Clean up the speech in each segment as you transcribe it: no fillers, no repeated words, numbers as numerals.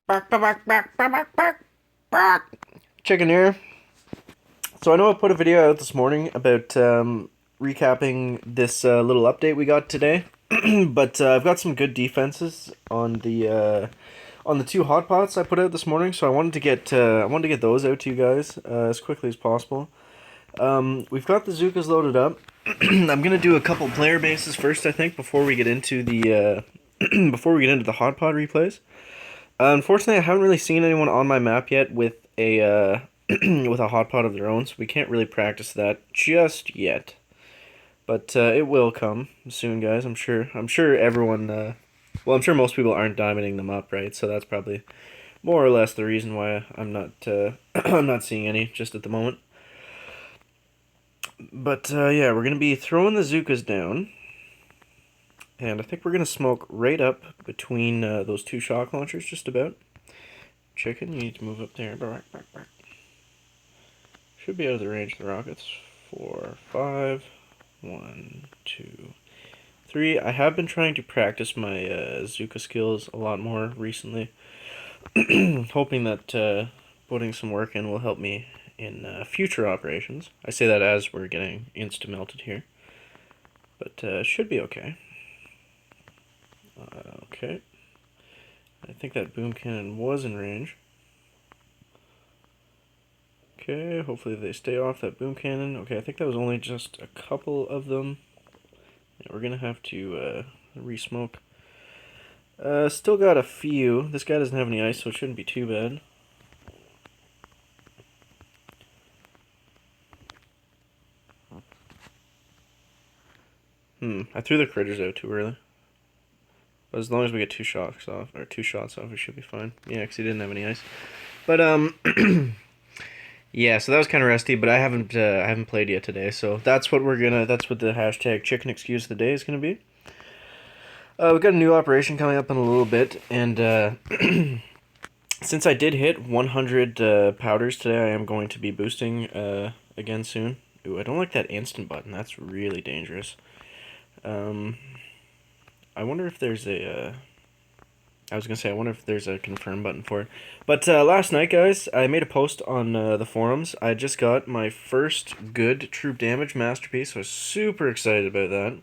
Bark, bark, bark, bark, bark, bark, bark. Chicken here. So I know I put a video out this morning about recapping this little update we got today, but I've got some good defenses on the two hot pots I put out this morning. So I wanted to get those out to you guys as quickly as possible. We've got the Zookas loaded up. I'm gonna do a couple player bases first, I think, before we get into the before we get into the hot pot replays. Unfortunately, I haven't really seen anyone on my map yet with a with a hot pot of their own, so we can't really practice that just yet. But it will come soon, guys. I'm sure. I'm sure everyone. Well, I'm sure most people aren't diamonding them up, right? So that's probably more or less the reason why I'm not I'm not seeing any just at the moment. But yeah, we're gonna be throwing the Zookas down, and I think we're gonna smoke right up between those two shock launchers, just about. Chicken, you need to move up there. Should be out of the range of the rockets. 4, 5, 1, 2, 3. I have been trying to practice my Zooka skills a lot more recently, hoping that putting some work in will help me in future operations. I say that as we're getting insta-melted here, but should be okay. Okay. I think that boom cannon was in range. Okay, hopefully they stay off that boom cannon. Okay, I think that was only just a couple of them. Yeah, we're gonna have to re-smoke. Still got a few. This guy doesn't have any ice, so it shouldn't be too bad. I threw the critters out too early. But as long as we get two shots off, we should be fine. Yeah, because he didn't have any ice. But yeah, so that was kind of rusty. But I haven't played yet today, so that's what that's what the hashtag chicken excuse of the day is gonna be. We've got a new operation coming up in a little bit, and since I did hit 100 powders today, I am going to be boosting again soon. Ooh, I don't like that instant button. That's really dangerous. I wonder if there's a. I was gonna say I wonder if there's a confirm button for it. But last night, guys, I made a post on the forums. I just got my first good troop damage masterpiece. So I was super excited about that.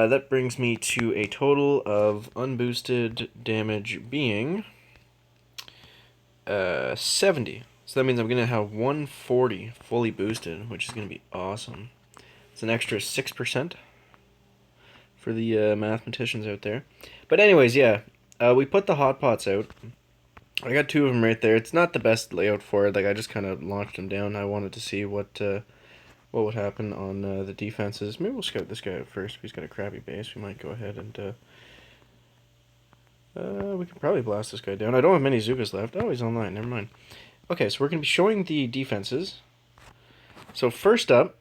That brings me to a total of unboosted damage being 70. So that means I'm gonna have 140 fully boosted, which is gonna be awesome. It's an extra 6% for the mathematicians out there. But anyways, yeah, we put the hot pots out. I got two of them right there. It's not the best layout for it. Like I just kind of launched them down. I wanted to see what would happen on the defenses. Maybe we'll scout this guy out first. If he's got a crappy base, we might go ahead and we can probably blast this guy down. I don't have many Zookas left. Oh, he's online. Never mind. Okay, so we're going to be showing the defenses. So first up,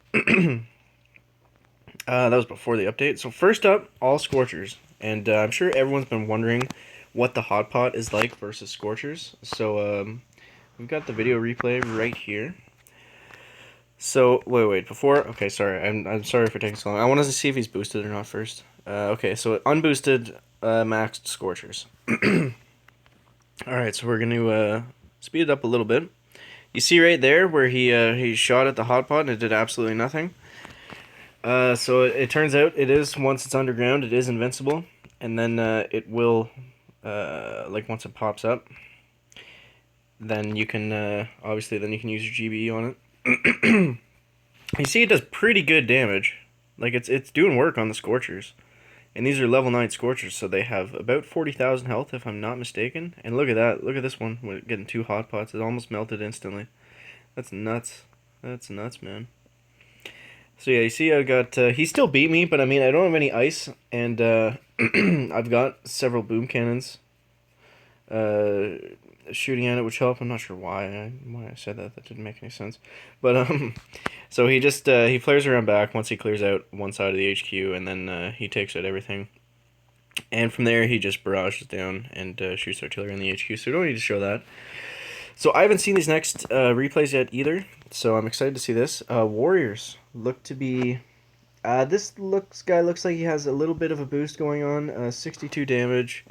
that was before the update. So first up, all Scorchers. And I'm sure everyone's been wondering what the hot pot is like versus Scorchers. So we've got the video replay right here. So wait, before. Okay, sorry. I'm sorry for taking so long. I wanted to see if he's boosted or not first. Okay, so unboosted, maxed Scorchers. All right, so we're going to speed it up a little bit. You see right there where he shot at the hot pot and it did absolutely nothing. So it turns out it is, once it's underground, it is invincible, and then it will, like once it pops up, then you can obviously then you can use your GBE on it. You see, it does pretty good damage. Like it's doing work on the Scorchers, and these are level 9 Scorchers, so they have about 40,000 health if I'm not mistaken. And look at that! Look at this one. We're getting two hot pots. It almost melted instantly. That's nuts. That's nuts, man. So yeah, you see I got, he still beat me, but I mean, I don't have any ice, and I've got several boom cannons uh, shooting at it, which help. I'm not sure why I said that. That didn't make any sense. But, so he just, he flares around back once he clears out one side of the HQ, and then he takes out everything. And from there, he just barrages down and shoots artillery on the HQ, so we don't need to show that. So I haven't seen these next replays yet either, so I'm excited to see this. Warriors look to be. This guy looks like he has a little bit of a boost going on. 62 damage.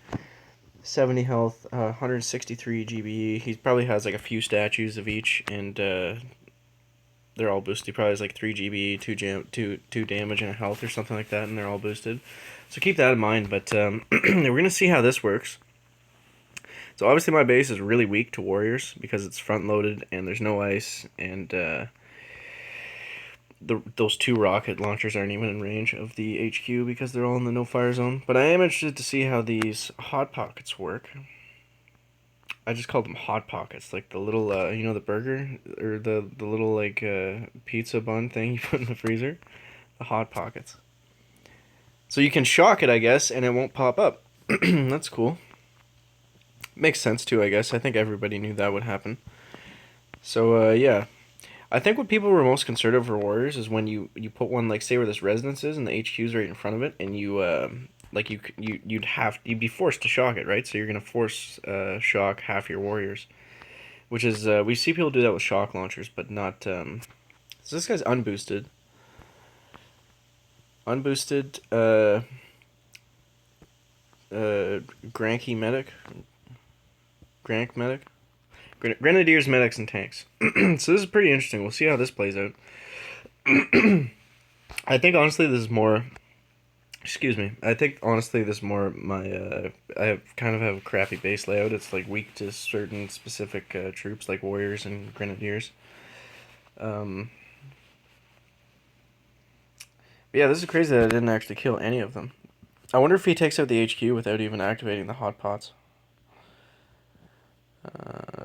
70 health, 163 GBE. He probably has like a few statues of each, and they're all boosted. He probably has like 3 GBE, 2 damage, and a health or something like that, and they're all boosted. So keep that in mind, but we're going to see how this works. So obviously my base is really weak to warriors because it's front loaded and there's no ice, and those 2 rocket launchers aren't even in range of the HQ because they're all in the no fire zone. But I am interested to see how these hot pockets work. I just called them hot pockets, like the little you know, the burger or the little like pizza bun thing you put in the freezer. The hot pockets. So you can shock it, I guess, and it won't pop up. That's cool. Makes sense too, I guess. I think everybody knew that would happen. So yeah, I think what people were most concerned over warriors is when you put one, like, say where this resonance is and the HQ's right in front of it, and you like you'd be forced to shock it, right? So you're gonna force shock half your warriors, which is we see people do that with shock launchers, but not. So this guy's unboosted. Unboosted. Granky medic. Grank medic. Grenadiers, medics, and tanks. So this is pretty interesting. We'll see how this plays out. I think honestly this is more. Excuse me. I think honestly this is more my. I kind of have a crappy base layout. It's like weak to certain specific troops like warriors and grenadiers. But yeah, this is crazy that I didn't actually kill any of them. I wonder if he takes out the HQ without even activating the hot pots.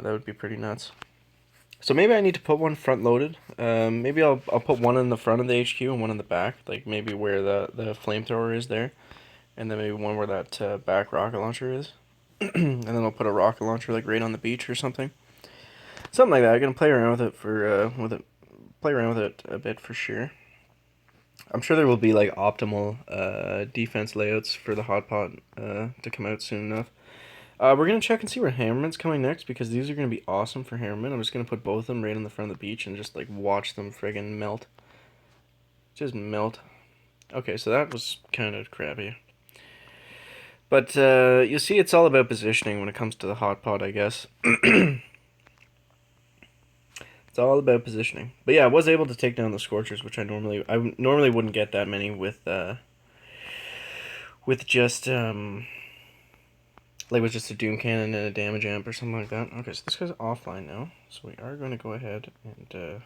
That would be pretty nuts. So maybe I need to put one front loaded. Maybe I'll put one in the front of the HQ and one in the back, like maybe where the flamethrower is there, and then maybe one where that back rocket launcher is, and then I'll put a rocket launcher like right on the beach or something, something like that. I'm gonna play around with it play around with it a bit for sure. I'm sure there will be like optimal defense layouts for the hot pot to come out soon enough. We're going to check and see where Hammerman's coming next, because these are going to be awesome for Hammerman. I'm just going to put both of them right in the front of the beach and just, like, watch them friggin' melt. Just melt. Okay, so that was kind of crappy. But, you'll see it's all about positioning when it comes to the hot pot, I guess. It's all about positioning. But yeah, I was able to take down the Scorchers, which I normally wouldn't get that many with just, like with just a Doom Cannon and a Damage Amp or something like that. Okay, so this guy's offline now. So we are going to go ahead and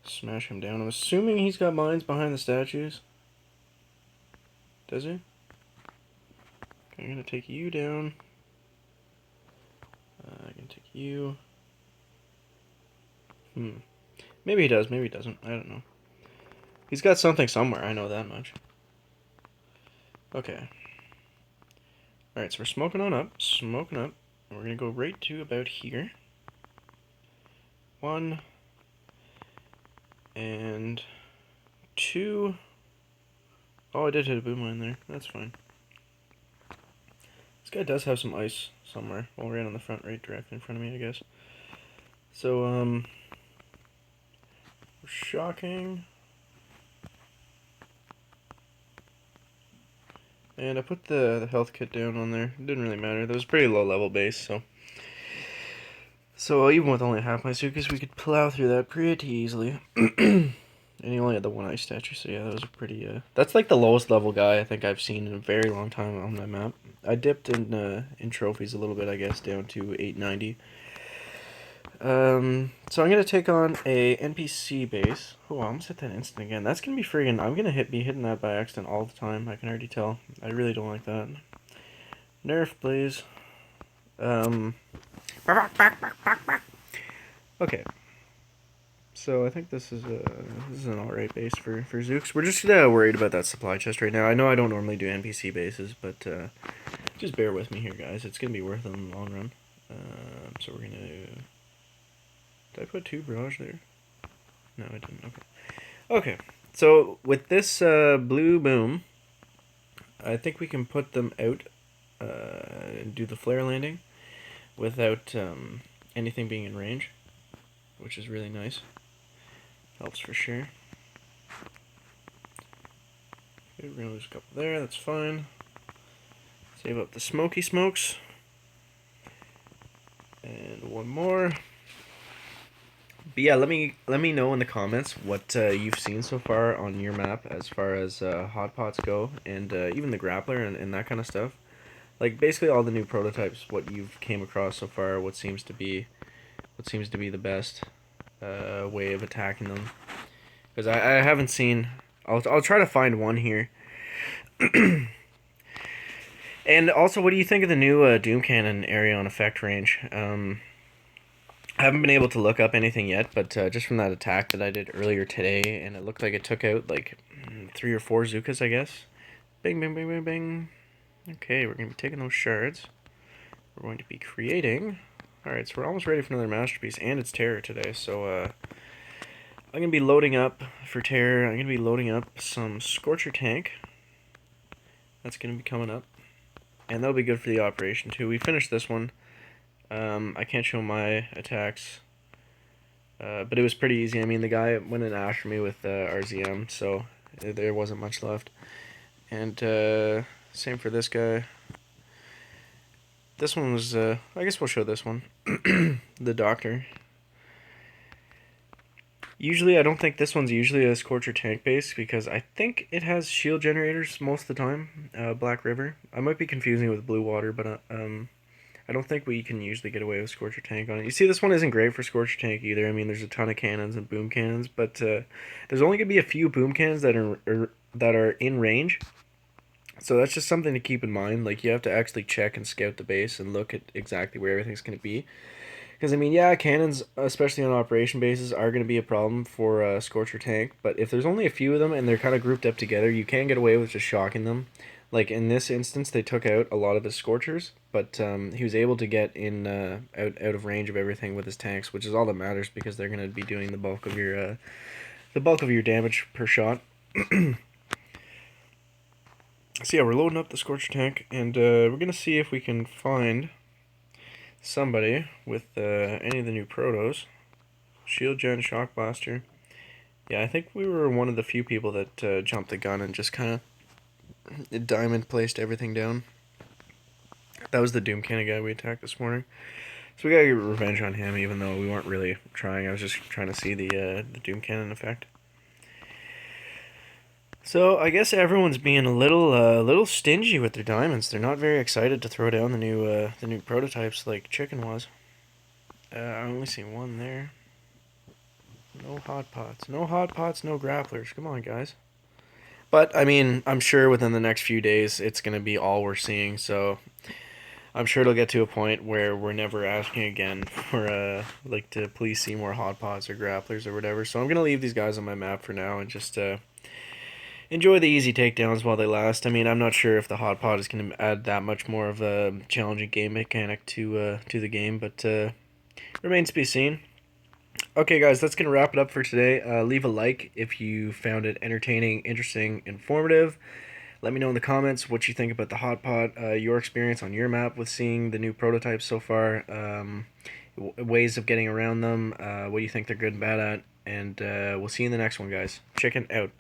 smash him down. I'm assuming he's got mines behind the statues. Does he? Okay, I'm going to take you down. I can take you. Maybe he does, maybe he doesn't. I don't know. He's got something somewhere, I know that much. Okay. Alright, so we're smoking up. And we're going to go right to about here. 1 and 2. Oh, I did hit a boom mine there. That's fine. This guy does have some ice somewhere. Well, right on the front, right directly in front of me, I guess. So, we're shocking. And I put the health kit down on there. It didn't really matter. That was a pretty low level base, so. So even with only half my Zookas, we could plow through that pretty easily. And he only had the 1 ice statue, so yeah, that was a pretty, that's like the lowest level guy I think I've seen in a very long time on my map. I dipped in trophies a little bit, I guess, down to 890. So I'm gonna take on a NPC base. Oh, I almost hit that instant again. That's gonna be friggin'. I'm gonna be hitting that by accident all the time. I can already tell. I really don't like that. Nerf, please. Okay. So I think this is an alright base for Zooks. We're just worried about that supply chest right now. I know I don't normally do NPC bases, but just bear with me here, guys. It's gonna be worth it in the long run. So we're gonna. Did I put 2 barrage there? No, I didn't. Okay. Okay. So with this blue boom, I think we can put them out and do the flare landing without anything being in range, which is really nice. Helps for sure. Okay, we're gonna lose a couple there. That's fine. Let's Save up the smoky smokes. And one more. But yeah, let me know in the comments what you've seen so far on your map as far as hot pots go, and even the grappler and that kind of stuff. Like basically all the new prototypes, what you've came across so far, what seems to be the best way of attacking them. Because I haven't seen. I'll try to find one here. And also, what do you think of the new Doom Cannon area on effect range? I haven't been able to look up anything yet, but just from that attack that I did earlier today, and it looked like it took out like 3 or 4 Zookas, I guess. Bing, bing, bing, bing, bing. Okay, we're going to be taking those shards. We're going to be creating... Alright, so we're almost ready for another masterpiece, and it's Terror today, so I'm going to be loading up for Terror. I'm going to be loading up some Scorcher Tank. That's going to be coming up. And that'll be good for the operation, too. We finished this one. I can't show my attacks, but it was pretty easy. I mean, the guy went in after me with RZM, so there wasn't much left. And same for this guy. This one was, I guess we'll show this one. The Doctor. Usually, I don't think this one's usually a Scorcher tank base, because I think it has shield generators most of the time, Black River. I might be confusing it with Blue Water, but I don't think we can usually get away with Scorcher Tank on it. You see, this one isn't great for Scorcher Tank either. I mean, there's a ton of cannons and boom cannons, but there's only going to be a few boom cannons that are in range. So that's just something to keep in mind. Like, you have to actually check and scout the base and look at exactly where everything's going to be. Because, I mean, yeah, cannons, especially on operation bases, are going to be a problem for Scorcher Tank. But if there's only a few of them and they're kind of grouped up together, you can get away with just shocking them. Like, in this instance, they took out a lot of his Scorchers, but he was able to get in out of range of everything with his tanks, which is all that matters, because they're going to be doing the bulk of your damage per shot. So yeah, we're loading up the Scorcher Tank, and we're going to see if we can find somebody with any of the new protos. Shield Gen, Shock Blaster. Yeah, I think we were one of the few people that jumped the gun and just kind of diamond placed everything down. That was the Doom Cannon guy we attacked this morning. So we gotta get revenge on him, even though we weren't really trying. I was just trying to see the Doom Cannon effect. So I guess everyone's being a little stingy with their diamonds. They're not very excited to throw down the new prototypes like Chicken was. I only see one there. No hot pots. No hot pots, no grapplers. Come on, guys. But, I mean, I'm sure within the next few days it's going to be all we're seeing, so I'm sure it'll get to a point where we're never asking again for, like, to please see more hot pots or grapplers or whatever. So I'm going to leave these guys on my map for now and just enjoy the easy takedowns while they last. I mean, I'm not sure if the hot pot is going to add that much more of a challenging game mechanic to the game, but remains to be seen. Okay, guys, that's going to wrap it up for today. Leave a like if you found it entertaining, interesting, informative. Let me know in the comments what you think about the hot pot, your experience on your map with seeing the new prototypes so far, ways of getting around them, what you think they're good and bad at, and we'll see you in the next one, guys. Chicken out.